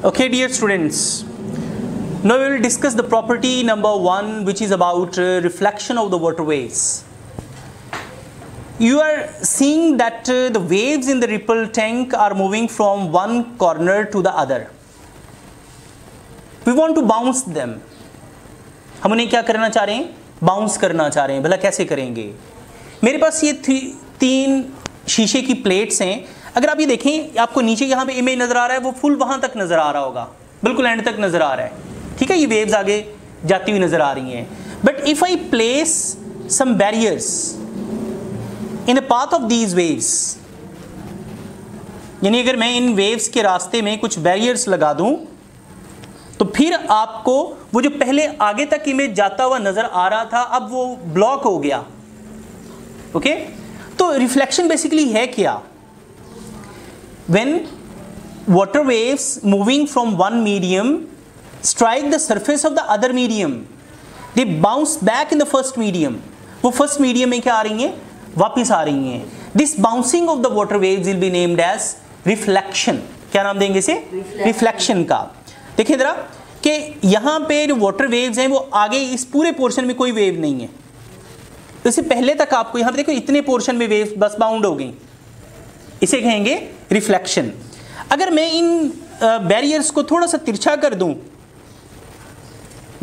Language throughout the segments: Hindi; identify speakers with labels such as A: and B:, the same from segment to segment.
A: Okay, dear students, now we will discuss the property number 1, which is about reflection of the water waves. You are seeing that the waves in the ripple tank are moving from one corner to the other. We want to bounce them. हम उन्हें क्या करना चाह रहे हैं? बाउंस करना चाह रहे हैं. भला कैसे करेंगे? मेरे पास ये 3 शीशे की प्लेट्स हैं. अगर आप ये देखें, आपको नीचे यहाँ पे इमेज नज़र आ रहा है, वो फुल वहाँ तक नज़र आ रहा होगा, बिल्कुल एंड तक नज़र आ रहा है. ठीक है, ये वेव्स आगे जाती हुई नज़र आ रही हैं. But if I place some barriers in the path of these waves, यानी अगर मैं इन वेव्स के रास्ते में कुछ बैरियर्स लगा दूं, तो फिर आपको वो जो पहले आगे तक इमेज जाता हुआ नज़र आ रहा था, अब वो ब्लॉक हो गया. ओके, तो रिफ्लेक्शन बेसिकली है क्या? When water waves moving from one medium strike the surface of the other medium, they bounce back in the first medium. वो first medium में क्या आ रही हैं? वापिस आ रही हैं. This bouncing of the water waves will be named as reflection. क्या नाम देंगे इसे? Reflection का. देखिए जरा कि यहाँ पे जो water waves हैं वो आगे इस पूरे पोर्शन में कोई वेव नहीं है. इससे पहले तक आपको यहाँ पे देखो इतने पोर्शन में वेव्स बस बाउंड हो गई. इसे कहेंगे रिफ्लेक्शन. अगर मैं इन बैरियर्स को थोड़ा सा तिरछा कर दूं,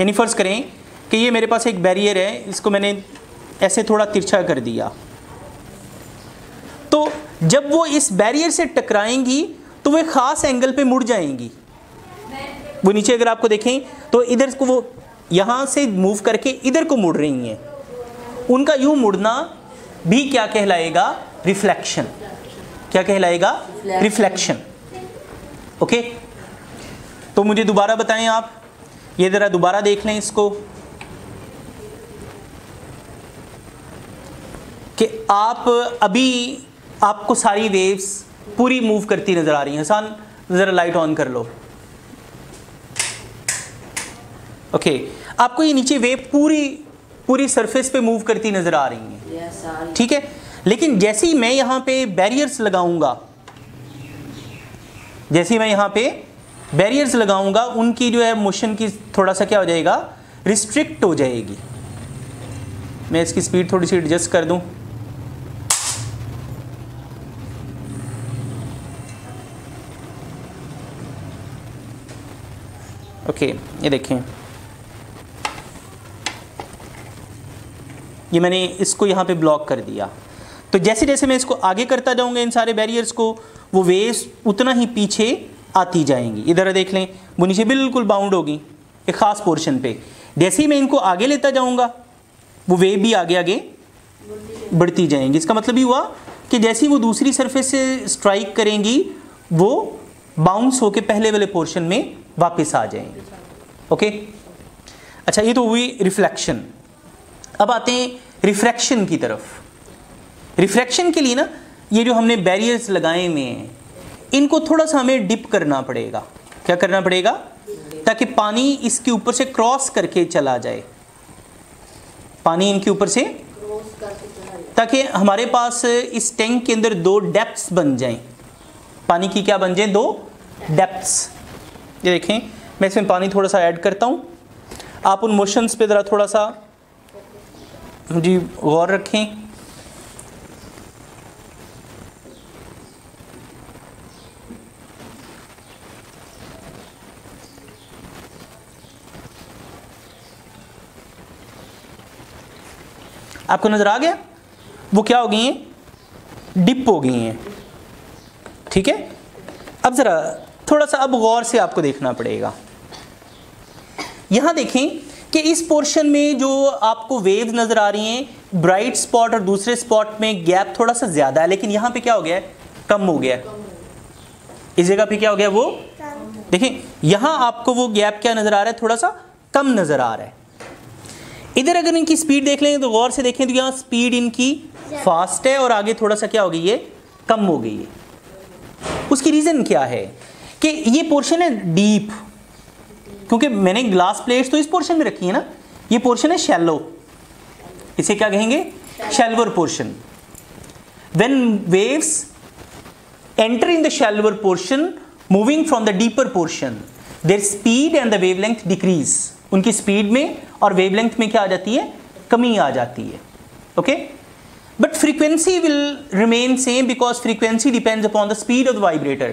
A: यानी फर्ज करें कि ये मेरे पास एक बैरियर है, इसको मैंने ऐसे थोड़ा तिरछा कर दिया, तो जब वो इस बैरियर से टकराएंगी तो वो एक ख़ास एंगल पे मुड़ जाएंगी. वो नीचे अगर आपको देखें तो इधर को वो यहाँ से मूव करके इधर को मुड़ रही हैं. उनका यूँ मुड़ना भी क्या कहलाएगा? रिफ्लेक्शन. क्या कहलाएगा? रिफ्लेक्शन. ओके, तो मुझे दोबारा बताएं आप, ये ज़रा दोबारा देख लें इसको, कि आप अभी आपको सारी वेव्स पूरी मूव करती नज़र आ रही हैं. हसन ज़रा लाइट ऑन कर लो. ओके, आपको ये नीचे वेव पूरी सरफेस पे मूव करती नज़र आ रही हैं. ठीक है, लेकिन जैसे ही मैं यहाँ पे बैरियर्स लगाऊंगा, उनकी जो है मोशन की थोड़ा सा क्या हो जाएगा? रिस्ट्रिक्ट हो जाएगी. मैं इसकी स्पीड थोड़ी सी एडजस्ट कर दूं. ओके, ये देखें, ये मैंने इसको यहाँ पे ब्लॉक कर दिया. तो जैसे जैसे मैं इसको आगे करता जाऊंगा इन सारे बैरियर्स को, वो वेव्स उतना ही पीछे आती जाएंगी. इधर देख लें, वो नीचे बिल्कुल बाउंड होगी एक ख़ास पोर्शन पे. जैसे ही मैं इनको आगे लेता जाऊंगा, वो वेव भी आगे आगे बढ़ती जाएंगी. इसका मतलब ये हुआ कि जैसे ही वो दूसरी सरफेस से स्ट्राइक करेंगी, वो बाउंस होके पहले वाले पोर्शन में वापस आ जाएंगी. ओके, अच्छा, ये तो हुई रिफ्लेक्शन. अब आते हैं रिफ्रैक्शन की तरफ. रिफ्रैक्शन के लिए ना, ये जो हमने बैरियर्स लगाए हुए हैं, इनको थोड़ा सा हमें डिप करना पड़ेगा. क्या करना पड़ेगा? ताकि पानी इसके ऊपर से क्रॉस करके चला जाए. पानी इनके ऊपर से, ताकि हमारे पास इस टैंक के अंदर 2 डेप्थ्स बन जाएं. पानी की क्या बन जाए? 2 डेप्थ्स. ये देखें, मैं इसमें पानी थोड़ा सा ऐड करता हूँ. आप उन मोशंस पे ज़रा थोड़ा सा जी गौर रखें. आपको नज़र आ गया? वो क्या हो गई हैं? डिप हो गई हैं. ठीक है, अब ज़रा थोड़ा सा अब गौर से आपको देखना पड़ेगा. यहाँ देखें कि इस पोर्शन में जो आपको वेव्स नज़र आ रही हैं, ब्राइट स्पॉट और दूसरे स्पॉट में गैप थोड़ा सा ज़्यादा है, लेकिन यहाँ पे क्या हो गया है? कम हो गया है. इस जगह पे क्या हो गया? वो देखें, यहाँ आपको वो गैप क्या नज़र आ रहा है? थोड़ा सा कम नज़र आ रहा है. इधर अगर इनकी स्पीड देख लें तो गौर से देखें, तो यहाँ स्पीड इनकी फास्ट है और आगे थोड़ा सा क्या हो गई है? कम हो गई है. उसकी रीज़न क्या है? कि ये पोर्शन है डीप, क्योंकि मैंने ग्लास प्लेट्स तो इस पोर्शन में रखी है ना. ये पोर्शन है शैलो, इसे क्या कहेंगे? Shallower portion. When waves enter in the shallower portion moving from the deeper portion, there speed and the wavelength decrease, उनकी स्पीड में और वेवलेंथ में क्या आ जाती है, कमी आ जाती है। Okay, but frequency will remain same because frequency depends upon the speed of the vibrator.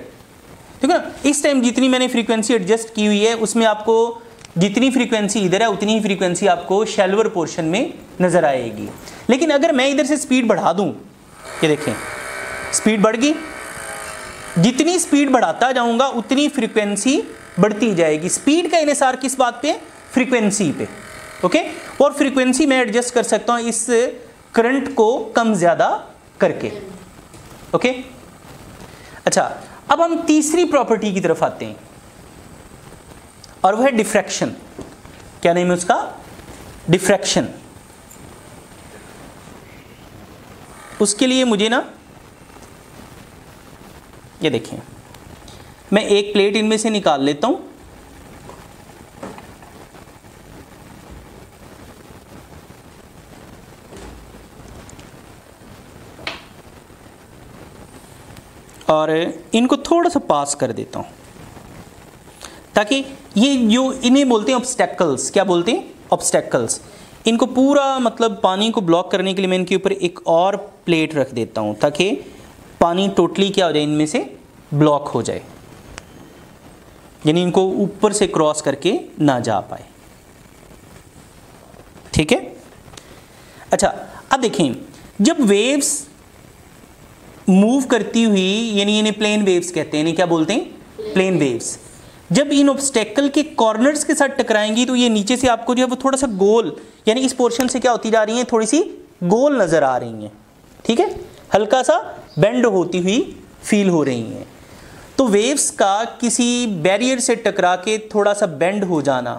A: ठीक है ना, इस टाइम जितनी मैंने फ्रीक्वेंसी एडजस्ट की हुई है उसमें आपको जितनी फ्रीक्वेंसी इधर है उतनी ही फ्रीक्वेंसी आपको शैलोअर पोर्शन में नजर आएगी। लेकिन अगर मैं इधर से स्पीड बढ़ा दूं, ये देखें स्पीड बढ़ गई, जितनी स्पीड बढ़ाता जाऊंगा उतनी फ्रीक्वेंसी बढ़ती जाएगी। स्पीड का इन्हिसार किस बात पे, फ्रीक्वेंसी पे। ओके, और फ्रीक्वेंसी मैं एडजस्ट कर सकता हूं इस करंट को कम ज्यादा करके। ओके, अच्छा अब हम तीसरी प्रॉपर्टी की तरफ आते हैं और वह है डिफ्रैक्शन। क्या नेम है उसका, डिफ्रैक्शन। उसके लिए मुझे ना ये देखें, मैं एक प्लेट इनमें से निकाल लेता हूं, और इनको थोड़ा सा पास कर देता हूं ताकि ये जो इन्हें बोलते हैं ऑब्स्टेकल्स, क्या बोलते हैं, ऑब्स्टेकल्स, इनको पूरा मतलब पानी को ब्लॉक करने के लिए मैं इनके ऊपर एक और प्लेट रख देता हूं ताकि पानी टोटली क्या हो जाए, इनमें से ब्लॉक हो जाए, यानी इनको ऊपर से क्रॉस करके ना जा पाए। ठीक है, अच्छा अब देखें, जब वेव्स मूव करती हुई, यानी इन्हें प्लेन वेव्स कहते हैं, इन्हें क्या बोलते हैं, प्लेन वेव्स, जब इन ऑब्स्टेकल के कॉर्नर्स के साथ टकराएंगी तो ये नीचे से आपको जो है वो थोड़ा सा गोल, यानी इस पोर्शन से क्या होती जा रही है, थोड़ी सी गोल नजर आ रही हैं। ठीक है, हल्का सा बेंड होती हुई फील हो रही हैं। तो वेव्स का किसी बैरियर से टकरा के थोड़ा सा बेंड हो जाना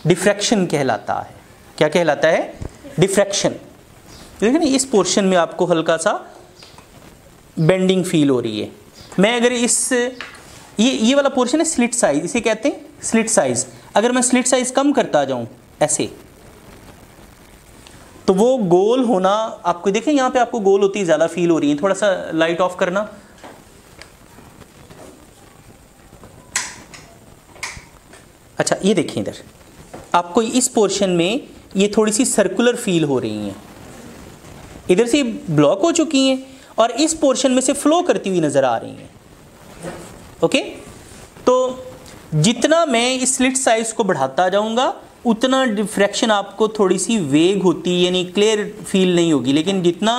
A: डिफ्रैक्शन कहलाता है। क्या कहलाता है, डिफ्रैक्शन। देखिए ना, इस पोर्शन में आपको हल्का सा बेंडिंग फील हो रही है। मैं अगर इस ये वाला पोर्शन है स्लिट साइज, इसे कहते हैं स्लिट साइज। अगर मैं स्लिट साइज कम करता जाऊं ऐसे, तो वो गोल होना आपको देखें, यहां पे आपको गोल होती ज्यादा फील हो रही है। थोड़ा सा लाइट ऑफ करना, अच्छा ये देखिए इधर आपको इस पोर्शन में ये थोड़ी सी सर्कुलर फील हो रही हैं, इधर से ब्लॉक हो चुकी हैं और इस पोर्शन में से फ्लो करती हुई नजर आ रही हैं। ओके, तो जितना मैं इस स्लिट साइज को बढ़ाता जाऊंगा उतना डिफ्रैक्शन आपको थोड़ी सी वेग होती, यानी क्लियर फील नहीं होगी। लेकिन जितना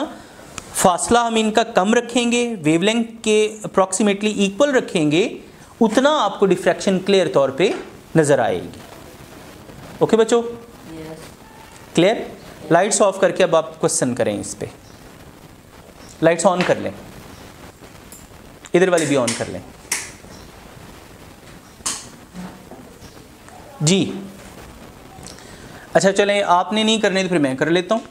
A: फासला हम इनका कम रखेंगे, वेवलेंथ के अप्रॉक्सीमेटली इक्वल रखेंगे, उतना आपको डिफ्रैक्शन क्लियर तौर पे नजर आएगी। ओके बच्चों, क्लियर? लाइट्स ऑफ करके अब आप क्वेश्चन करें इस पे। लाइट्स ऑन कर लें, इधर वाली भी ऑन कर लें जी। अच्छा चलें, आपने नहीं करने तो फिर मैं कर लेता हूं।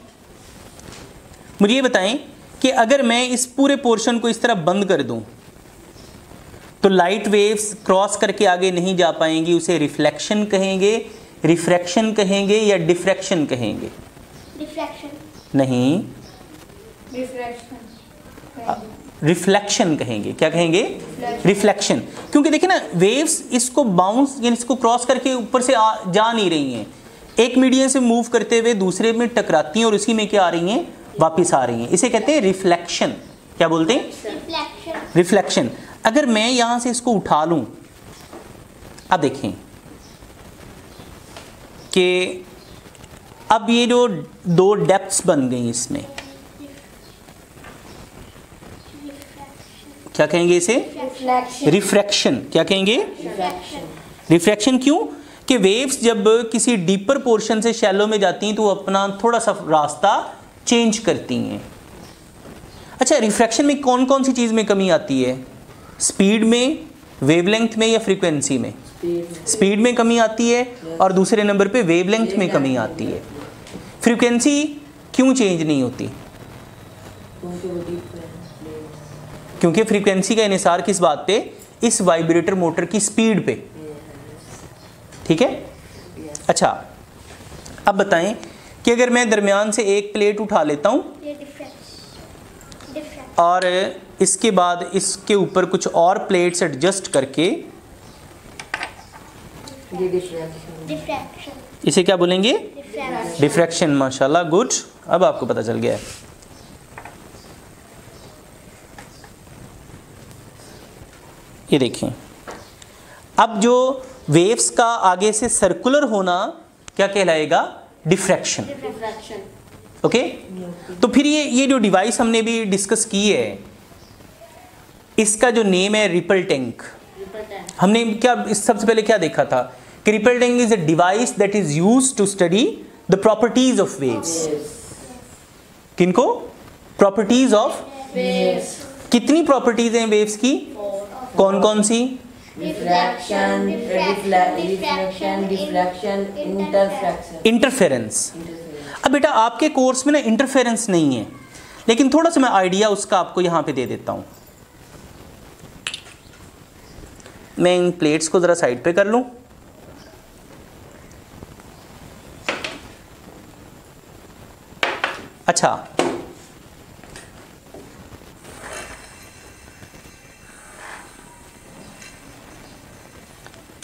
A: मुझे ये बताएं कि अगर मैं इस पूरे पोर्शन को इस तरह बंद कर दूं तो लाइट वेव्स क्रॉस करके आगे नहीं जा पाएंगी। उसे रिफ्लेक्शन कहेंगे, रिफ्रैक्शन कहेंगे या डिफ्रैक्शन कहेंगे? डिफ्रैक्शन नहीं, रिफ्लेक्शन कहेंगे। क्या कहेंगे? रिफ्लेक्शन। क्योंकि देखिए ना, वेव्स इसको बाउंस यानी इसको क्रॉस करके ऊपर से जा नहीं रही हैं, एक मीडियम से मूव करते हुए दूसरे में टकराती हैं और उसी में क्या आ रही हैं, वापस आ रही हैं। इसे कहते हैं रिफ्लेक्शन। क्या बोलते हैं? रिफ्लेक्शन। अगर मैं यहां से इसको उठा लूं, अब देखें कि अब ये जो दो डेप्थ्स बन गई इसमें, क्या कहेंगे इसे? रिफ्रैक्शन। क्या कहेंगे? रिफ्रैक्शन। क्यों? कि वेव्स जब किसी डीपर पोर्शन से शैलो में जाती हैं तो वो अपना थोड़ा सा रास्ता चेंज करती हैं। अच्छा, रिफ्रैक्शन में कौन कौन सी चीज़ में कमी आती है? स्पीड में, वेवलेंथ में या फ्रीक्वेंसी में? स्पीड में कमी आती है और दूसरे नंबर पे वेवलेंथ में कमी आती है। फ्रीक्वेंसी क्यों चेंज नहीं होती? क्योंकि फ्रीक्वेंसी का इन्हिसार किस बात पे? इस वाइब्रेटर मोटर की स्पीड पे। ठीक है। अच्छा, अब बताएं कि अगर मैं दरमियान से एक प्लेट उठा लेता हूं और इसके बाद इसके ऊपर कुछ और प्लेट्स एडजस्ट करके
B: डिफ्रैक्शन।
A: इसे क्या बोलेंगे? डिफ्रैक्शन। माशाल्लाह, गुड। अब आपको पता चल गया है। ये देखें, अब जो वेव्स का आगे से सर्कुलर होना क्या कहलाएगा? डिफ्रैक्शन। ओके, तो फिर ये जो डिवाइस हमने भी डिस्कस की है, इसका जो नेम है रिपल टैंक। हमने क्या सबसे पहले क्या देखा था कि ripple tank is a device that is used to study the properties of waves. किनको? Properties of waves. कितनी प्रॉपर्टीज हैं वेव्स की? कौन कौन सी?
B: Refraction, diffraction,
A: interference. अब बेटा आपके कोर्स में ना इंटरफेरेंस नहीं है, लेकिन थोड़ा सा मैं आइडिया उसका आपको यहां पे दे देता हूं। मैं इन प्लेट्स को जरा साइड पे कर लूं। अच्छा,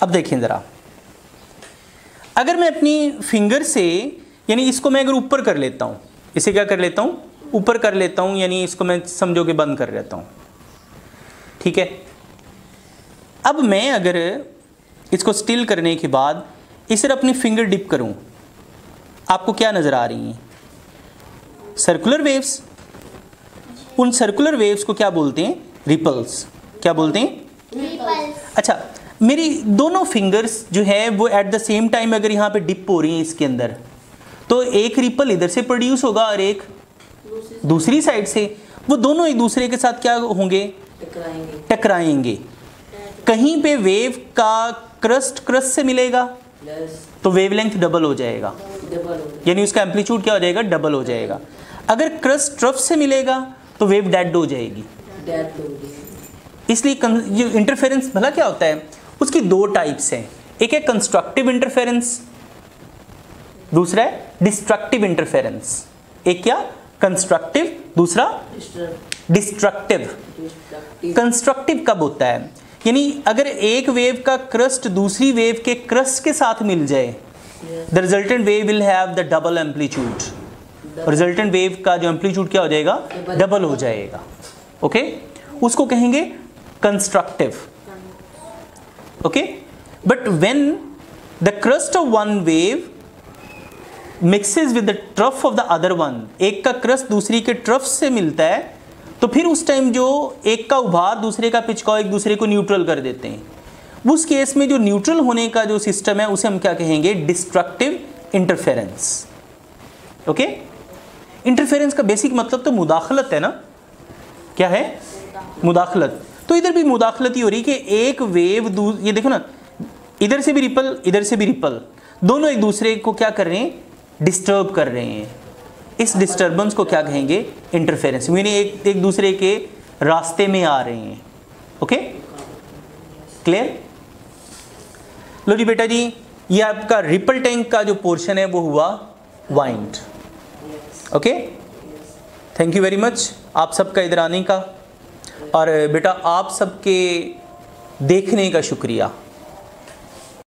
A: अब देखें ज़रा, अगर मैं अपनी फिंगर से, यानी इसको मैं अगर ऊपर कर लेता हूँ, इसे क्या कर लेता हूँ? ऊपर कर लेता हूँ, यानी इसको मैं समझो कि बंद कर लेता हूँ, ठीक है। अब मैं अगर इसको स्टिल करने के बाद इस तरह अपनी फिंगर डिप करूँ, आपको क्या नज़र आ रही हैं? Circular waves. उन सर्कुलर वेव्स को क्या बोलते हैं? रिपल्स। क्या बोलते हैं?
B: रिपल्स।
A: अच्छा, मेरी दोनों फिंगर्स जो है वो एट द सेम टाइम अगर यहाँ पे डिप हो रही हैं इसके अंदर, तो एक रिपल इधर से प्रोड्यूस होगा और एक दूसरी साइड से। वो दोनों एक दूसरे के साथ क्या होंगे? टकराएंगे। कहीं पे वेव का क्रस्ट से मिलेगा तो वेवलेंथ डबल हो जाएगा, यानी उसका एम्पलीट्यूड क्या हो जाएगा? डबल हो जाएगा। अगर क्रस्ट ट्रफ से मिलेगा तो वेव डेड हो जाएगी। इसलिए जो इंटरफेरेंस भला क्या होता है, उसकी दो टाइप्स हैं। एक है कंस्ट्रक्टिव इंटरफेरेंस, दूसरा है डिस्ट्रक्टिव इंटरफेरेंस। एक क्या? कंस्ट्रक्टिव, दूसरा डिस्ट्रक्टिव। कंस्ट्रक्टिव कब होता है? यानी अगर एक वेव का क्रस्ट दूसरी वेव के क्रस्ट के साथ मिल जाए, the resultant wave will have the double amplitude. Resultant wave का जो एम्पलीट्यूड क्या हो जाएगा? डबल हो जाएगा। ओके, उसको कहेंगे constructive. Okay, but when the crust of one wave mixes with the trough of the other one, एक का क्रस्ट दूसरी के ट्रफ से मिलता है, तो फिर उस टाइम जो एक का उभार दूसरे का पिचकाव एक दूसरे को न्यूट्रल कर देते हैं। उस केस में जो न्यूट्रल होने का जो सिस्टम है उसे हम क्या कहेंगे? Destructive interference. ओके, इंटरफेरेंस का बेसिक मतलब तो मुदाखलत है ना। क्या है? मुदाखलत। तो इधर भी मुदाखलत ही हो रही कि एक वेव, ये देखो ना, इधर से भी रिपल इधर से भी रिपल, दोनों एक दूसरे को क्या कर रहे हैं? डिस्टर्ब कर रहे हैं। इस डिस्टर्बेंस को क्या कहेंगे? इंटरफेरेंस। यानी एक दूसरे के रास्ते में आ रहे हैं। Okay, clear? लो जी बेटा जी, ये आपका रिपल टैंक का जो पोर्शन है वो हुआ wind. Okay, thank you very much आप सबका इधर आने का, और बेटा आप सबके देखने का शुक्रिया।